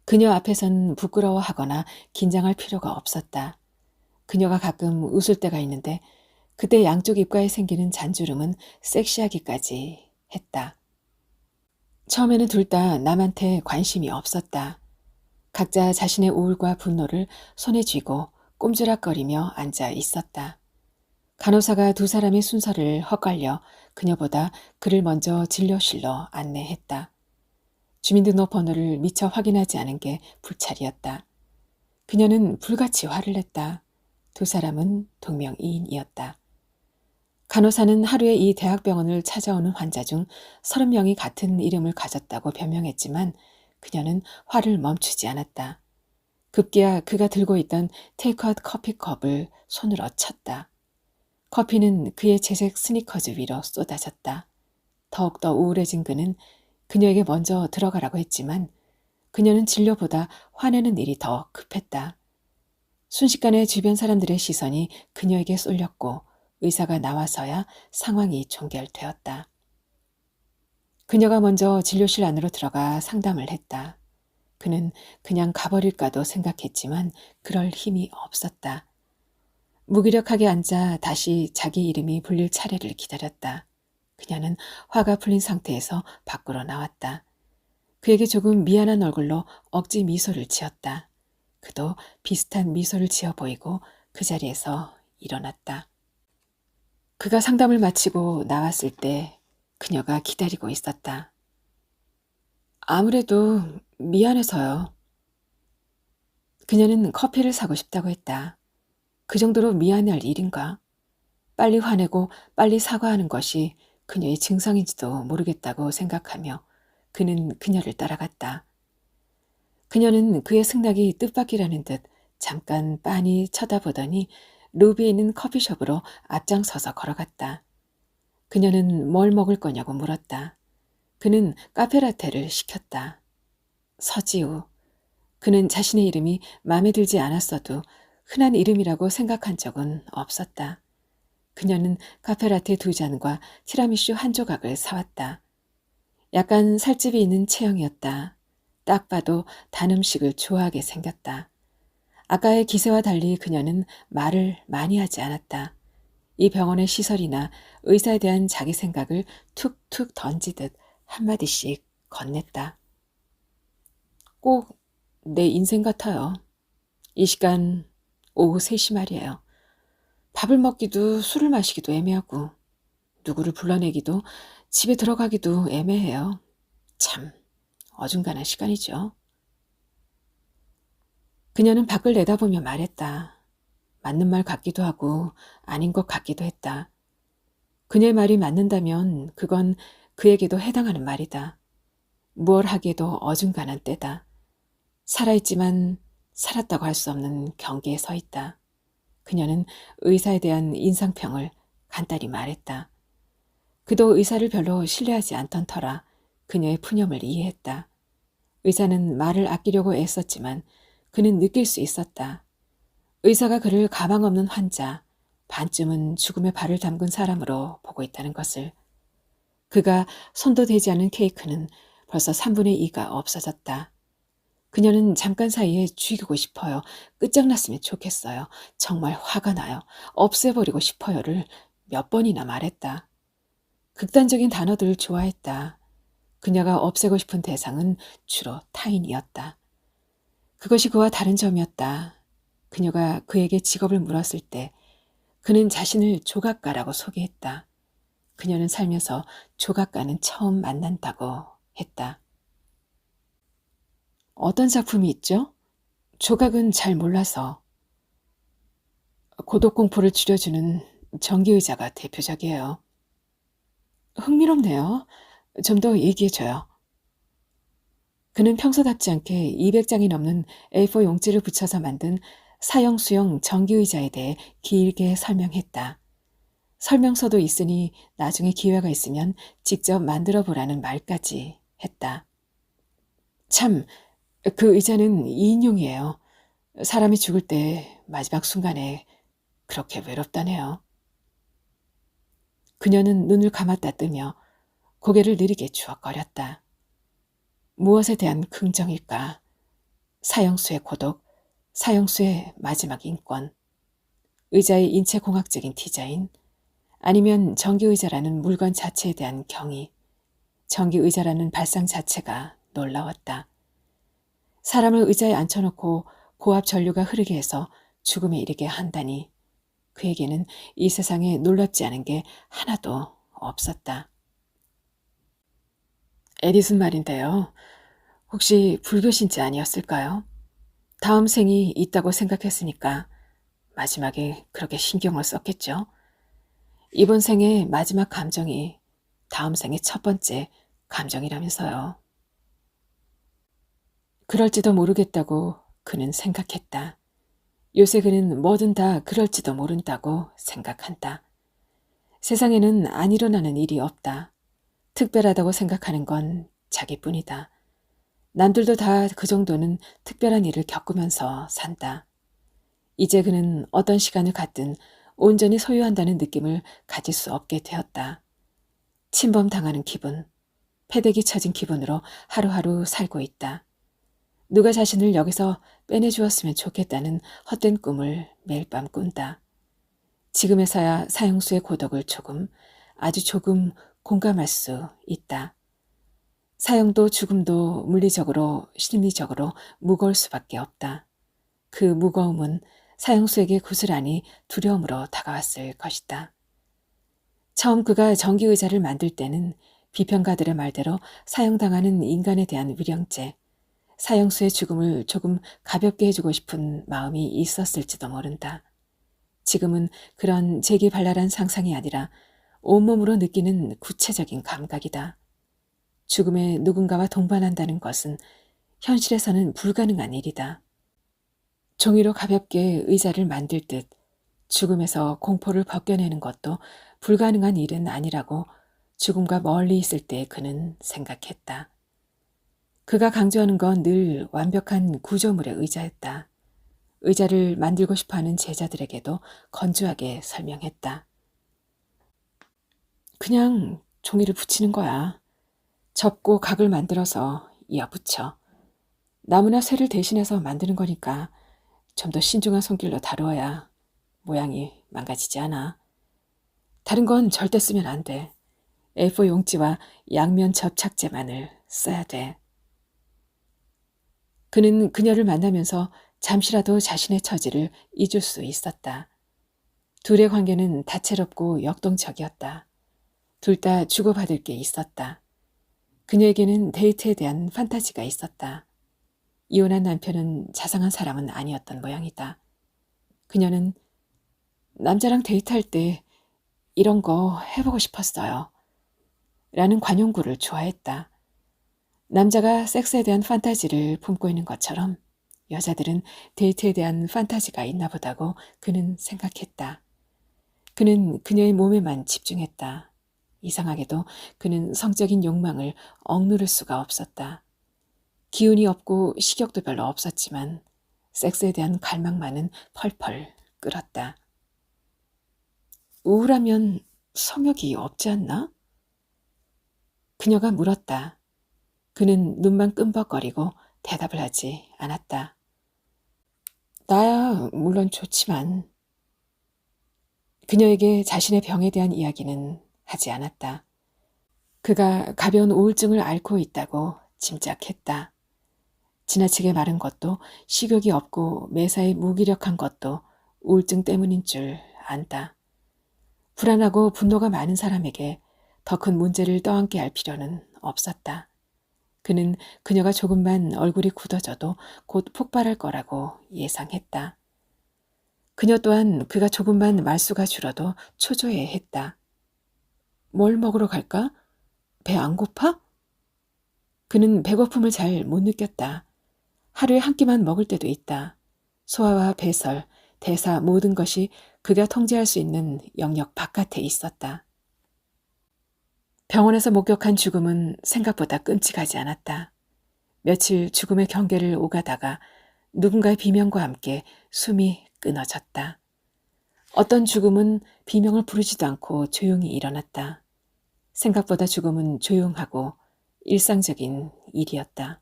그녀 앞에선 부끄러워하거나 긴장할 필요가 없었다. 그녀가 가끔 웃을 때가 있는데 그때 양쪽 입가에 생기는 잔주름은 섹시하기까지 했다. 처음에는 둘 다 남한테 관심이 없었다. 각자 자신의 우울과 분노를 손에 쥐고 꼼지락거리며 앉아 있었다. 간호사가 두 사람의 순서를 헛갈려 그녀보다 그를 먼저 진료실로 안내했다. 주민등록번호를 미처 확인하지 않은 게 불찰이었다. 그녀는 불같이 화를 냈다. 두 사람은 동명이인이었다. 간호사는 하루에 이 대학병원을 찾아오는 환자 중 30명이 같은 이름을 가졌다고 변명했지만 그녀는 화를 멈추지 않았다. 급기야 그가 들고 있던 테이크아웃 커피컵을 손으로 쳤다. 커피는 그의 채색 스니커즈 위로 쏟아졌다. 더욱더 우울해진 그는 그녀에게 먼저 들어가라고 했지만 그녀는 진료보다 화내는 일이 더 급했다. 순식간에 주변 사람들의 시선이 그녀에게 쏠렸고 의사가 나와서야 상황이 종결되었다. 그녀가 먼저 진료실 안으로 들어가 상담을 했다. 그는 그냥 가버릴까도 생각했지만 그럴 힘이 없었다. 무기력하게 앉아 다시 자기 이름이 불릴 차례를 기다렸다. 그녀는 화가 풀린 상태에서 밖으로 나왔다. 그에게 조금 미안한 얼굴로 억지 미소를 지었다. 그도 비슷한 미소를 지어 보이고 그 자리에서 일어났다. 그가 상담을 마치고 나왔을 때 그녀가 기다리고 있었다. 아무래도 미안해서요. 그녀는 커피를 사고 싶다고 했다. 그 정도로 미안해할 일인가? 빨리 화내고 빨리 사과하는 것이 그녀의 증상인지도 모르겠다고 생각하며 그는 그녀를 따라갔다. 그녀는 그의 승낙이 뜻밖이라는 듯 잠깐 빤히 쳐다보더니 루비에 있는 커피숍으로 앞장서서 걸어갔다. 그녀는 뭘 먹을 거냐고 물었다. 그는 카페라테를 시켰다. 서지우. 그는 자신의 이름이 마음에 들지 않았어도 흔한 이름이라고 생각한 적은 없었다. 그녀는 카페라테 2잔과 티라미슈 1조각을 사왔다. 약간 살집이 있는 체형이었다. 딱 봐도 단 음식을 좋아하게 생겼다. 아까의 기세와 달리 그녀는 말을 많이 하지 않았다. 이 병원의 시설이나 의사에 대한 자기 생각을 툭툭 던지듯 한마디씩 건넸다. 꼭 내 인생 같아요. 이 시간 오후 3시 말이에요. 밥을 먹기도 술을 마시기도 애매하고 누구를 불러내기도 집에 들어가기도 애매해요. 참 어중간한 시간이죠. 그녀는 밖을 내다보며 말했다. 맞는 말 같기도 하고 아닌 것 같기도 했다. 그녀의 말이 맞는다면 그건 그에게도 해당하는 말이다. 무얼 하기에도 어중간한 때다. 살아있지만 살았다고 할 수 없는 경계에 서 있다. 그녀는 의사에 대한 인상평을 간단히 말했다. 그도 의사를 별로 신뢰하지 않던 터라 그녀의 푸념을 이해했다. 의사는 말을 아끼려고 애썼지만 그는 느낄 수 있었다. 의사가 그를 가망 없는 환자, 반쯤은 죽음의 발을 담근 사람으로 보고 있다는 것을. 그가 손도 대지 않은 케이크는 벌써 3분의 2가 없어졌다. 그녀는 잠깐 사이에 죽이고 싶어요. 끝장났으면 좋겠어요. 정말 화가 나요. 없애버리고 싶어요를 몇 번이나 말했다. 극단적인 단어들을 좋아했다. 그녀가 없애고 싶은 대상은 주로 타인이었다. 그것이 그와 다른 점이었다. 그녀가 그에게 직업을 물었을 때 그는 자신을 조각가라고 소개했다. 그녀는 살면서 조각가는 처음 만난다고 했다. 어떤 작품이 있죠? 조각은 잘 몰라서. 고독공포를 줄여주는 전기의자가 대표적이에요. 흥미롭네요. 좀 더 얘기해줘요. 그는 평소답지 않게 200장이 넘는 A4 용지를 붙여서 만든 사형수용 전기의자에 대해 길게 설명했다. 설명서도 있으니 나중에 기회가 있으면 직접 만들어 보라는 말까지 했다. 참, 그 의자는 2인용이에요. 사람이 죽을 때 마지막 순간에 그렇게 외롭다네요. 그녀는 눈을 감았다 뜨며 고개를 느리게 주걱거렸다. 무엇에 대한 긍정일까? 사형수의 고독, 사형수의 마지막 인권, 의자의 인체공학적인 디자인, 아니면 전기의자라는 물건 자체에 대한 경의, 전기의자라는 발상 자체가 놀라웠다. 사람을 의자에 앉혀놓고 고압 전류가 흐르게 해서 죽음에 이르게 한다니 그에게는 이 세상에 놀랍지 않은 게 하나도 없었다. 에디슨 말인데요. 혹시 불교신자 아니었을까요? 다음 생이 있다고 생각했으니까 마지막에 그렇게 신경을 썼겠죠. 이번 생의 마지막 감정이 다음 생의 첫 번째 감정이라면서요. 그럴지도 모르겠다고 그는 생각했다. 요새 그는 뭐든 다 그럴지도 모른다고 생각한다. 세상에는 안 일어나는 일이 없다. 특별하다고 생각하는 건 자기뿐이다. 남들도 다 그 정도는 특별한 일을 겪으면서 산다. 이제 그는 어떤 시간을 갖든 온전히 소유한다는 느낌을 가질 수 없게 되었다. 침범당하는 기분, 패대기 쳐진 기분으로 하루하루 살고 있다. 누가 자신을 여기서 빼내주었으면 좋겠다는 헛된 꿈을 매일 밤 꾼다. 지금에서야 사형수의 고독을 조금, 아주 조금 공감할 수 있다. 사형도 죽음도 물리적으로, 심리적으로 무거울 수밖에 없다. 그 무거움은 사형수에게 고스란히 두려움으로 다가왔을 것이다. 처음 그가 전기의자를 만들 때는 비평가들의 말대로 사형당하는 인간에 대한 위령죄, 사형수의 죽음을 조금 가볍게 해주고 싶은 마음이 있었을지도 모른다. 지금은 그런 재기발랄한 상상이 아니라 온몸으로 느끼는 구체적인 감각이다. 죽음에 누군가와 동반한다는 것은 현실에서는 불가능한 일이다. 종이로 가볍게 의자를 만들 듯 죽음에서 공포를 벗겨내는 것도 불가능한 일은 아니라고 죽음과 멀리 있을 때 그는 생각했다. 그가 강조하는 건 늘 완벽한 구조물의 의자였다. 의자를 만들고 싶어하는 제자들에게도 건조하게 설명했다. 그냥 종이를 붙이는 거야. 접고 각을 만들어서 이어붙여. 나무나 쇠를 대신해서 만드는 거니까 좀 더 신중한 손길로 다루어야 모양이 망가지지 않아. 다른 건 절대 쓰면 안 돼. A4 용지와 양면 접착제만을 써야 돼. 그는 그녀를 만나면서 잠시라도 자신의 처지를 잊을 수 있었다. 둘의 관계는 다채롭고 역동적이었다. 둘 다 주고받을 게 있었다. 그녀에게는 데이트에 대한 판타지가 있었다. 이혼한 남편은 자상한 사람은 아니었던 모양이다. 그녀는 남자랑 데이트할 때 이런 거 해보고 싶었어요. 라는 관용구를 좋아했다. 남자가 섹스에 대한 판타지를 품고 있는 것처럼 여자들은 데이트에 대한 판타지가 있나 보다고 그는 생각했다. 그는 그녀의 몸에만 집중했다. 이상하게도 그는 성적인 욕망을 억누를 수가 없었다. 기운이 없고 식욕도 별로 없었지만 섹스에 대한 갈망만은 펄펄 끓었다. 우울하면 성욕이 없지 않나? 그녀가 물었다. 그는 눈만 끔벅거리고 대답을 하지 않았다. 나야 물론 좋지만. 그녀에게 자신의 병에 대한 이야기는 하지 않았다. 그가 가벼운 우울증을 앓고 있다고 짐작했다. 지나치게 마른 것도 식욕이 없고 매사에 무기력한 것도 우울증 때문인 줄 안다. 불안하고 분노가 많은 사람에게 더 큰 문제를 떠안게 할 필요는 없었다. 그는 그녀가 조금만 얼굴이 굳어져도 곧 폭발할 거라고 예상했다. 그녀 또한 그가 조금만 말수가 줄어도 초조해했다. 뭘 먹으러 갈까? 배 안 고파? 그는 배고픔을 잘 못 느꼈다. 하루에 한 끼만 먹을 때도 있다. 소화와 배설, 대사 모든 것이 그가 통제할 수 있는 영역 바깥에 있었다. 병원에서 목격한 죽음은 생각보다 끔찍하지 않았다. 며칠 죽음의 경계를 오가다가 누군가의 비명과 함께 숨이 끊어졌다. 어떤 죽음은 비명을 부르지도 않고 조용히 일어났다. 생각보다 죽음은 조용하고 일상적인 일이었다.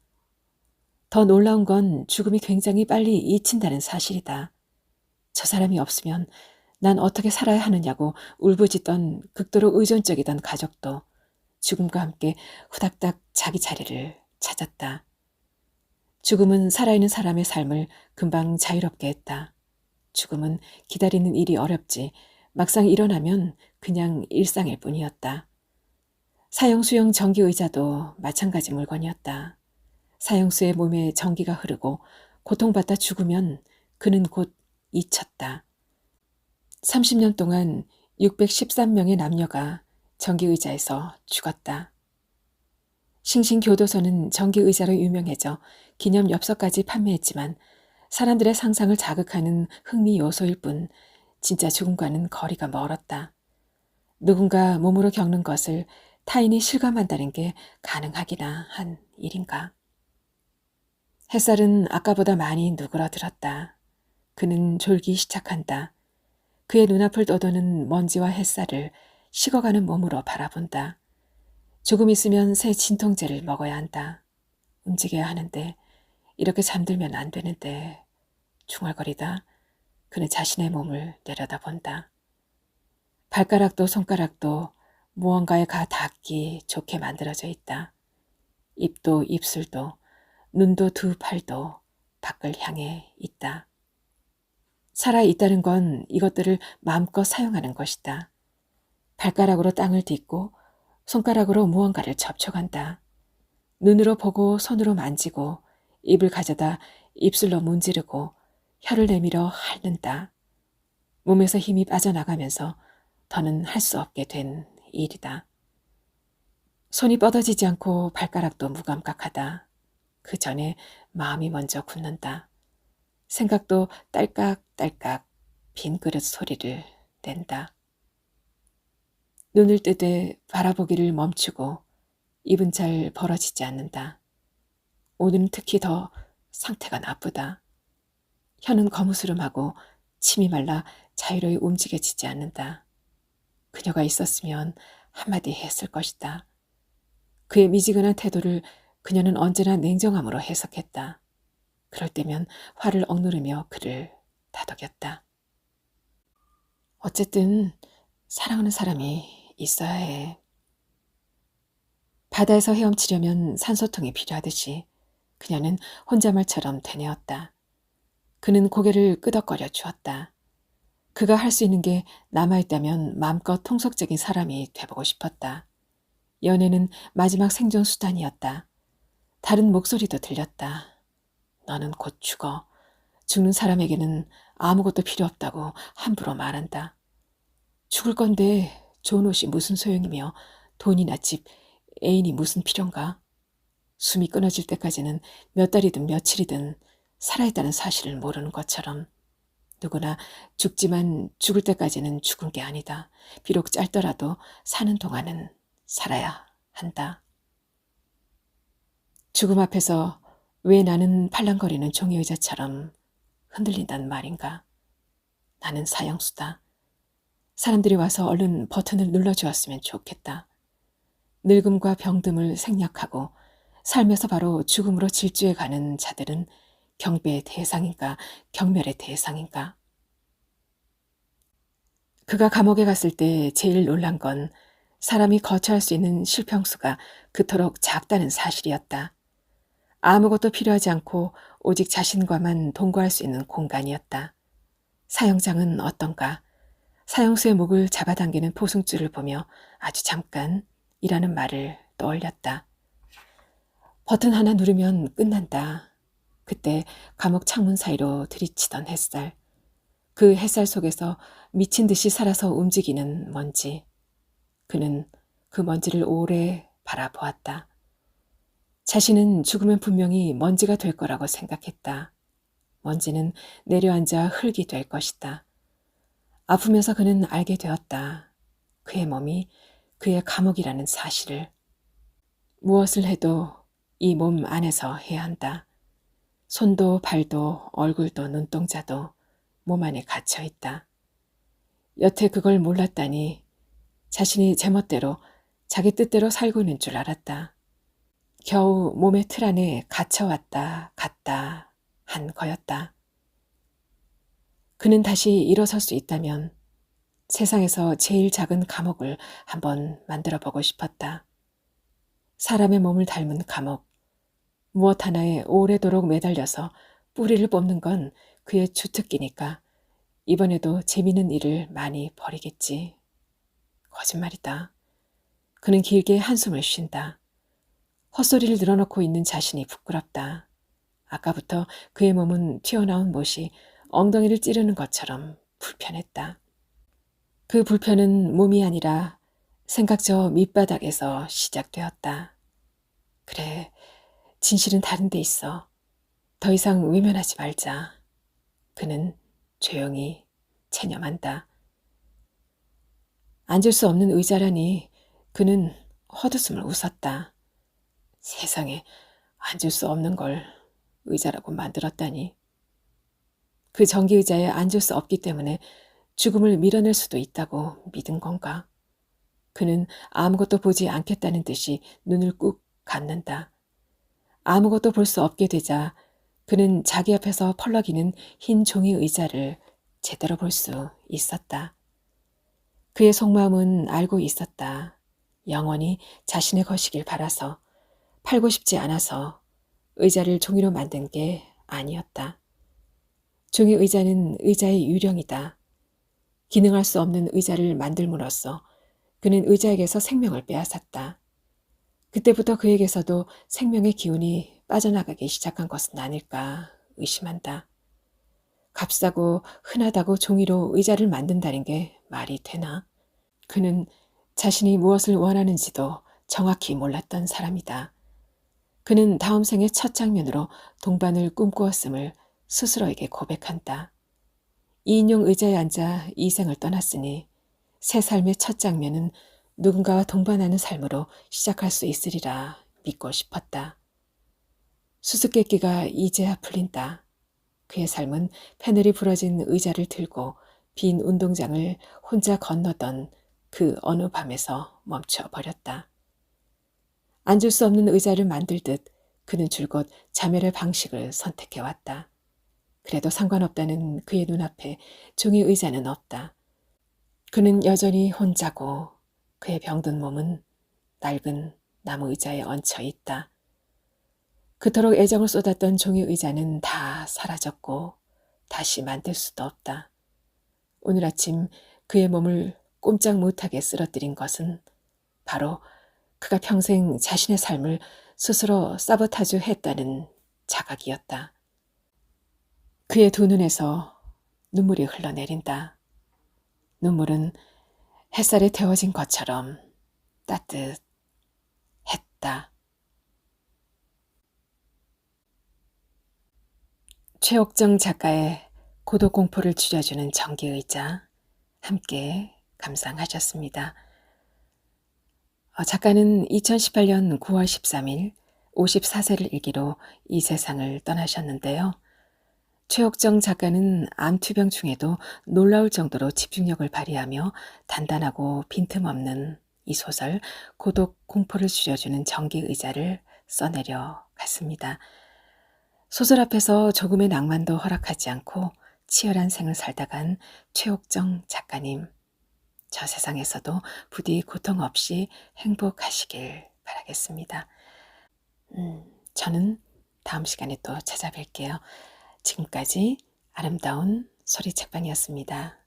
더 놀라운 건 죽음이 굉장히 빨리 잊힌다는 사실이다. 저 사람이 없으면 난 어떻게 살아야 하느냐고 울부짖던 극도로 의존적이던 가족도 죽음과 함께 후닥닥 자기 자리를 찾았다. 죽음은 살아있는 사람의 삶을 금방 자유롭게 했다. 죽음은 기다리는 일이 어렵지 막상 일어나면 그냥 일상일 뿐이었다. 사형수용 전기의자도 마찬가지 물건이었다. 사형수의 몸에 전기가 흐르고 고통받다 죽으면 그는 곧 잊혔다. 30년 동안 613명의 남녀가 전기의자에서 죽었다. 싱싱교도소는 전기의자로 유명해져 기념 엽서까지 판매했지만 사람들의 상상을 자극하는 흥미 요소일 뿐 진짜 죽음과는 거리가 멀었다. 누군가 몸으로 겪는 것을 타인이 실감한다는 게 가능하기나 한 일인가. 햇살은 아까보다 많이 누그러들었다. 그는 졸기 시작한다. 그의 눈앞을 떠도는 먼지와 햇살을 식어가는 몸으로 바라본다. 조금 있으면 새 진통제를 먹어야 한다. 움직여야 하는데 이렇게 잠들면 안 되는데 중얼거리다 그는 자신의 몸을 내려다본다. 발가락도 손가락도 무언가에 가 닿기 좋게 만들어져 있다. 입도 입술도 눈도 두 팔도 밖을 향해 있다. 살아있다는 건 이것들을 마음껏 사용하는 것이다. 발가락으로 땅을 딛고 손가락으로 무언가를 접촉한다. 눈으로 보고 손으로 만지고 입을 가져다 입술로 문지르고 혀를 내밀어 핥는다. 몸에서 힘이 빠져나가면서 더는 할 수 없게 된 일이다. 손이 뻗어지지 않고 발가락도 무감각하다. 그 전에 마음이 먼저 굳는다. 생각도 딸깍딸깍 빈 그릇 소리를 낸다. 눈을 뜨되 바라보기를 멈추고 입은 잘 벌어지지 않는다. 오늘은 특히 더 상태가 나쁘다. 혀는 거무스름하고 침이 말라 자유로이 움직여지지 않는다. 그녀가 있었으면 한마디 했을 것이다. 그의 미지근한 태도를 그녀는 언제나 냉정함으로 해석했다. 그럴 때면 화를 억누르며 그를 다독였다. 어쨌든 사랑하는 사람이 있어야 해. 바다에서 헤엄치려면 산소통이 필요하듯이 그녀는 혼잣말처럼 되뇌었다. 그는 고개를 끄덕거려 주었다. 그가 할 수 있는 게 남아있다면 마음껏 통속적인 사람이 돼보고 싶었다. 연애는 마지막 생존 수단이었다. 다른 목소리도 들렸다. 너는 곧 죽어. 죽는 사람에게는 아무것도 필요 없다고 함부로 말한다. 죽을 건데 좋은 옷이 무슨 소용이며 돈이나 집, 애인이 무슨 필요인가? 숨이 끊어질 때까지는 몇 달이든 며칠이든 살아있다는 사실을 모르는 것처럼 누구나 죽지만 죽을 때까지는 죽은 게 아니다. 비록 짧더라도 사는 동안은 살아야 한다. 죽음 앞에서 왜 나는 팔랑거리는 종이의자처럼 흔들린단 말인가? 나는 사형수다. 사람들이 와서 얼른 버튼을 눌러주었으면 좋겠다. 늙음과 병듦을 생략하고 삶에서 바로 죽음으로 질주해 가는 자들은 경배의 대상인가 경멸의 대상인가. 그가 감옥에 갔을 때 제일 놀란 건 사람이 거처할 수 있는 실평수가 그토록 작다는 사실이었다. 아무것도 필요하지 않고 오직 자신과만 동거할 수 있는 공간이었다. 사형장은 어떤가? 사형수의 목을 잡아당기는 포승줄을 보며 아주 잠깐이라는 말을 떠올렸다. 버튼 하나 누르면 끝난다. 그때 감옥 창문 사이로 들이치던 햇살. 그 햇살 속에서 미친 듯이 살아서 움직이는 먼지. 그는 그 먼지를 오래 바라보았다. 자신은 죽으면 분명히 먼지가 될 거라고 생각했다. 먼지는 내려앉아 흙이 될 것이다. 아프면서 그는 알게 되었다. 그의 몸이 그의 감옥이라는 사실을. 무엇을 해도 이 몸 안에서 해야 한다. 손도 발도 얼굴도 눈동자도 몸 안에 갇혀 있다. 여태 그걸 몰랐다니 자신이 제멋대로 자기 뜻대로 살고 있는 줄 알았다. 겨우 몸의 틀 안에 갇혀왔다 갔다 한 거였다. 그는 다시 일어설 수 있다면 세상에서 제일 작은 감옥을 한번 만들어 보고 싶었다. 사람의 몸을 닮은 감옥. 무엇 하나에 오래도록 매달려서 뿌리를 뽑는 건 그의 주특기니까 이번에도 재미있는 일을 많이 벌이겠지. 거짓말이다. 그는 길게 한숨을 쉰다. 헛소리를 늘어놓고 있는 자신이 부끄럽다. 아까부터 그의 몸은 튀어나온 못이 엉덩이를 찌르는 것처럼 불편했다. 그 불편은 몸이 아니라 생각 저 밑바닥에서 시작되었다. 그래, 진실은 다른 데 있어. 더 이상 외면하지 말자. 그는 조용히 체념한다. 앉을 수 없는 의자라니 그는 헛웃음을 웃었다. 세상에 앉을 수 없는 걸 의자라고 만들었다니. 그 전기의자에 앉을 수 없기 때문에 죽음을 밀어낼 수도 있다고 믿은 건가? 그는 아무것도 보지 않겠다는 듯이 눈을 꾹 감는다. 아무것도 볼 수 없게 되자 그는 자기 앞에서 펄럭이는 흰 종이 의자를 제대로 볼 수 있었다. 그의 속마음은 알고 있었다. 영원히 자신의 것이길 바라서, 팔고 싶지 않아서 의자를 종이로 만든 게 아니었다. 종이 의자는 의자의 유령이다. 기능할 수 없는 의자를 만들므로써 그는 의자에게서 생명을 빼앗았다. 그때부터 그에게서도 생명의 기운이 빠져나가기 시작한 것은 아닐까 의심한다. 값싸고 흔하다고 종이로 의자를 만든다는 게 말이 되나? 그는 자신이 무엇을 원하는지도 정확히 몰랐던 사람이다. 그는 다음 생의 첫 장면으로 동반을 꿈꾸었음을 스스로에게 고백한다. 2인용 의자에 앉아 이 생을 떠났으니 새 삶의 첫 장면은 누군가와 동반하는 삶으로 시작할 수 있으리라 믿고 싶었다. 수수께끼가 이제야 풀린다. 그의 삶은 패널이 부러진 의자를 들고 빈 운동장을 혼자 건너던 그 어느 밤에서 멈춰버렸다. 앉을 수 없는 의자를 만들듯 그는 줄곧 자멸의 방식을 선택해왔다. 그래도 상관없다는 그의 눈앞에 종이 의자는 없다. 그는 여전히 혼자고 그의 병든 몸은 낡은 나무 의자에 얹혀 있다. 그토록 애정을 쏟았던 종이 의자는 다 사라졌고 다시 만들 수도 없다. 오늘 아침 그의 몸을 꼼짝 못하게 쓰러뜨린 것은 바로 그가 평생 자신의 삶을 스스로 사보타주했다는 자각이었다. 그의 두 눈에서 눈물이 흘러내린다. 눈물은 햇살에 데워진 것처럼 따뜻했다. 최옥정 작가의 고독공포를 줄여주는 전기의자 함께 감상하셨습니다. 작가는 2018년 9월 13일 54세를 일기로 이 세상을 떠나셨는데요. 최옥정 작가는 암투병 중에도 놀라울 정도로 집중력을 발휘하며 단단하고 빈틈없는 이 소설 고독 공포를 줄여주는 전기의자를 써내려 갔습니다. 소설 앞에서 조금의 낭만도 허락하지 않고 치열한 생을 살다간 최옥정 작가님, 저 세상에서도 부디 고통 없이 행복하시길 바라겠습니다. 저는 다음 시간에 또 찾아뵐게요. 지금까지 아름다운 소리책방이었습니다.